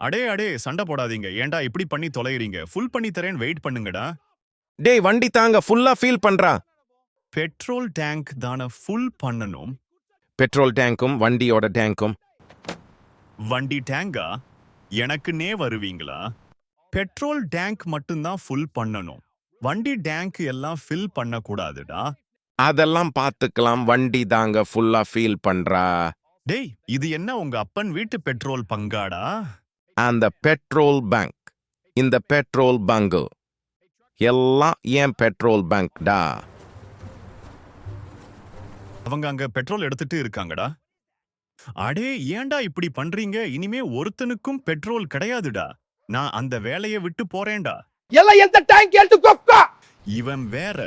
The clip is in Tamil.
அடே அடே சண்டை போடாதீங்க. ஏன்டா இப்படி பண்ணி தொலைகிறீங்க? ஃபுல் பண்ணி தரேன், வெயிட் பண்ணுங்கடா. டேய் வண்டி தாங்க ஃபுல்லா ஃபீல் பண்றா. பெட்ரோல் டேங்க் தானே ஃபுல் பண்ணணும். பெட்ரோல் டேங்க்கும் வண்டியோட டேங்க்கும். வண்டி டேங்கா? எனக்குன்னே வருவீங்களா? பெட்ரோல் டேங்க் மட்டும்தான் ஃபுல் பண்ணணும். வண்டி டேங்க் எல்லாம் ஃபில் பண்ணக்கூடாதுடா. அதெல்லாம் பார்த்துக்கலாம், வண்டி தாங்க ஃபுல்லா ஃபீல் பண்றா. டேய், இது என்ன உங்க அப்பன் வீட்டு பெட்ரோல் பங்காடா? அந்த பெட்ரோல் பங்க், இந்த பெட்ரோல் பங்கு எல்லாம் ஏன் பெட்ரோல் பங்க்டா. அவங்க அங்க பெட்ரோல் எடுத்துட்டு இருக்காங்கடா. அடே ஏன்டா இப்படி பண்றீங்க? இனிமே ஒருத்தனுக்கும் பெட்ரோல் கிடையாதுடா. நான் அந்த வேலையை விட்டு போறேன்டா. எல்லாம் எந்த டேங்க் எடுத்து கொக்கா. இவன் வேற